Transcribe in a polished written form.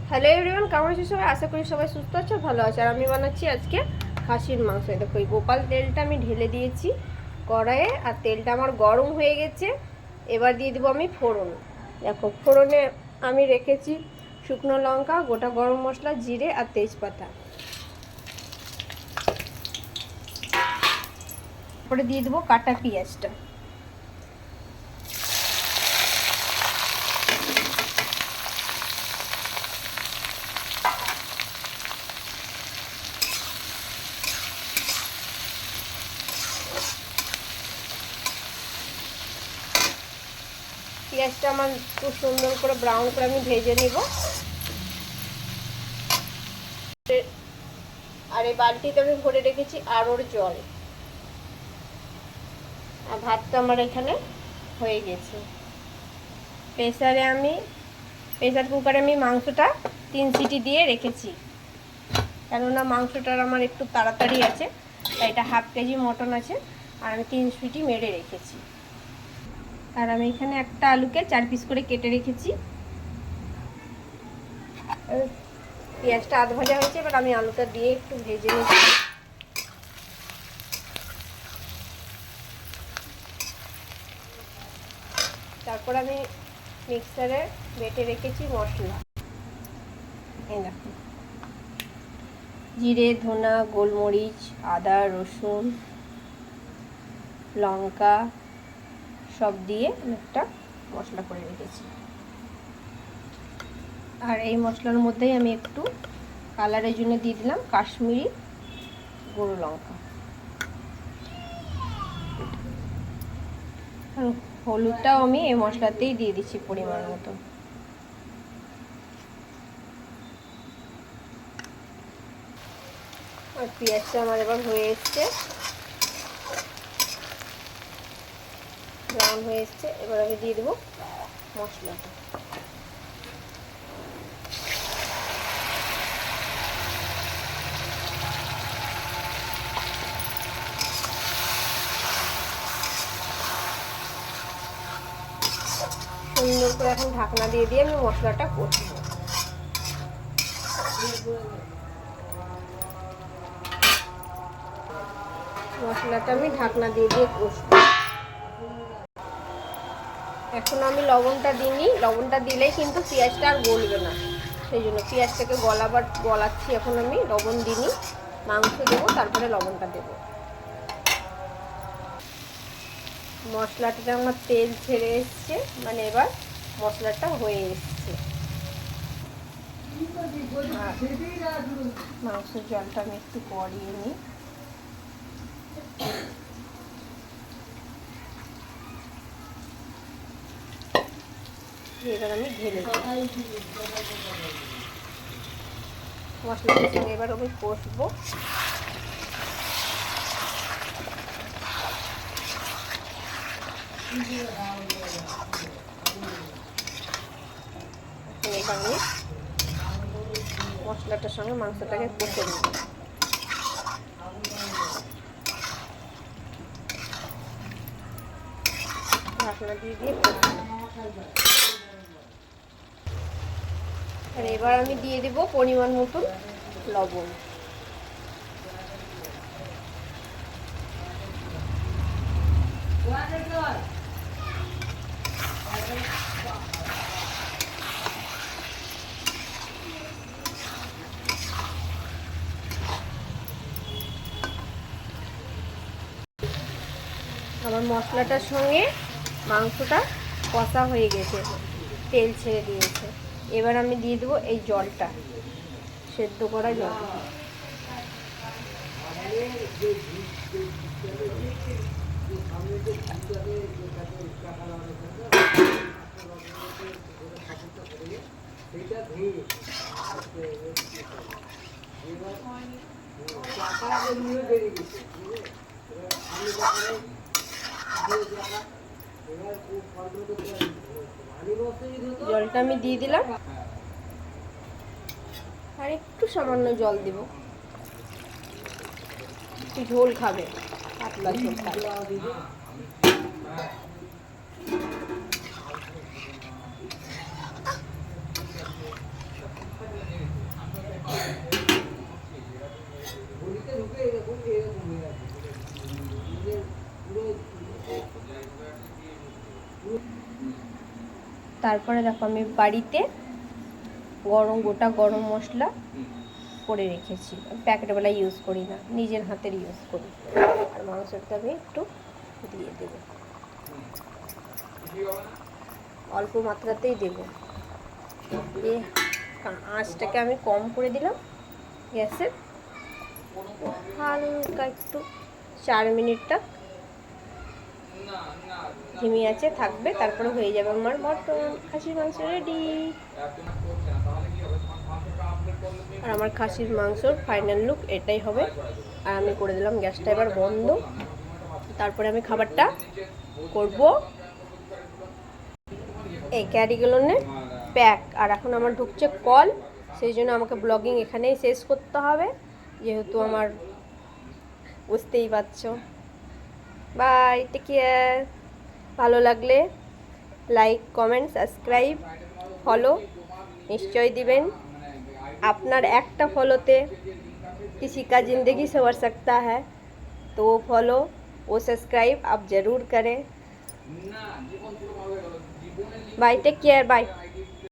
Hello everyone, কেমন আছো সবাই? আশা করি সবাই সুস্থ আছো, ভালো আছে। আর আমি বানাচ্ছি আজকে খাসির মাংস। দেখো এই গোপাল তেলটা আমি ঢেলে দিয়েছি কড়াইয়ে, আর তেলটা আমার গরম হয়ে গেছে। এবার দিয়ে দেবো আমি ফোড়ন। দেখো ফোড়নে আমি রেখেছি শুকনো লঙ্কা, গোটা গরম মশলা, জিরে আর তেজপাতা। তারপরে দিয়ে দেবো কাটা পেঁয়াজটা। পেঁয়াজটা আমার খুব সুন্দর করে ব্রাউন করে আমি ভেজে নিব। আর এই বালতিতে আমি ভরে রেখেছি আরোর জল। আর ভাতটা আমার এখানে হয়ে গেছে। প্রেসার কুকারে আমি মাংসটা 3 সিটি দিয়ে রেখেছি, কেননা মাংসটার আমার একটু তাড়াতাড়ি আছে, তাই এটা হাফ কেজি মটন আছে। আর আমি 3 সিটি মেরে রেখেছি। আর আমি এখানে একটা আলুকে 4 পিস করে কেটে রেখেছি। পেঁয়াজটা আধ ভাজা হয়েছে, এবার আমি আলুটা দিয়ে একটু ভেজে নিচ্ছি। তারপর আমি মিক্সারে বেটে রেখেছি মশলা। এই দেখো জিরে, ধনা, গোলমরিচ, আদা, রসুন, লঙ্কা সব দিয়ে একটা মশলা করে রেখেছি। আর এই মশলার মধ্যেই আমি একটু কালারের জন্য দিয়ে দিলাম কাশ্মীরি গুঁড়ো লঙ্কা। আর হলুদটাও আমি এই মশলাতেই দিয়ে দিচ্ছি পরিমাণ মতো। আর পেঁয়াজটা আমার এবার হয়ে এসছে, ব্রাউন হয়ে এসছে। এবার আমি দিয়ে দেবো মশলাটা। সুন্দর করে এখন ঢাকনা দিয়ে দিয়ে আমি মশলাটা কষবো। মশলাটা আমি ঢাকনা দিয়ে দিয়ে কষবো। এখন আমি লবণটা দিইনি, লবণটা দিলেই কিন্তু পেঁয়াজটা আর গলবে না, সেই জন্য পেঁয়াজটাকে গলাচ্ছি। এখন আমি লবণ দিইনি, মাংস দেবো তারপরে লবণটা দেবো। মশলাটাতে আমার তেল ছেড়ে এসছে, মানে এবার মশলাটা হয়ে এসছে। মাংসের জলটা আমি একটু পরিয়ে নিই। এবার আমি ঢেলে দিই মশলাটার সঙ্গে। এবার আমি কষবো। এবার আমি মশলাটার সঙ্গে মাংসটাকে কষে নিই। ঢাকনা দিয়ে দিয়ে আর এবার আমি দিয়ে দেবো পরিমাণ মতন লবণ। আমার মশলাটার সঙ্গে মাংসটা কষা হয়ে গেছে, তেল ছেড়ে দিয়েছে। এবার আমি দিয়ে দেবো এই জলটা, সেদ্ধ করা জল। জলটা আমি দিয়ে দিলাম, আর একটু সামান্য জল দেব। একটু ঝোল খাবে, পাতলা ঝোল খাবে। তারপরে দেখো আমি বাড়িতে গোটা গরম মশলা করে রেখেছি, প্যাকেটবেলা ইউজ করি না, নিজের হাতের ইউজ করি। আর মাংসটা আমি একটু দিয়ে দেব, অল্প মাত্রাতেই দেব। দিয়ে আঁচটাকে আমি কম করে দিলাম গ্যাসের, হালকা একটু 4 মিনিটটা ধিমি আছে থাকবে, তারপরে হয়ে যাবে আমার মটন খাসির মাংস রেডি। আর আমার খাসির মাংসর ফাইনাল লুক এটাই হবে। আর আমি করে দিলাম গ্যাসটা এবার বন্ধ। তারপরে আমি খাবারটা করব এই ক্যারিগুলোনে প্যাক। আর এখন আমার ঢুকছে কল, সেই জন্য আমাকে ব্লগিং এখানেই শেষ করতে হবে, যেহেতু আমার বুঝতেই পারছো। Bye, take care. ভালো লাগলে লাইক, কমেন্ট, সাবস্ক্রাইব, ফলো নিশ্চয়ই দিবেন। আপনার একটা ফলোতে किसी का ज़िंदगी संवर सकता है, तो वो फॉलो वो सब्सक्राइब आप ज़रूर करें। Bye, take care, bye.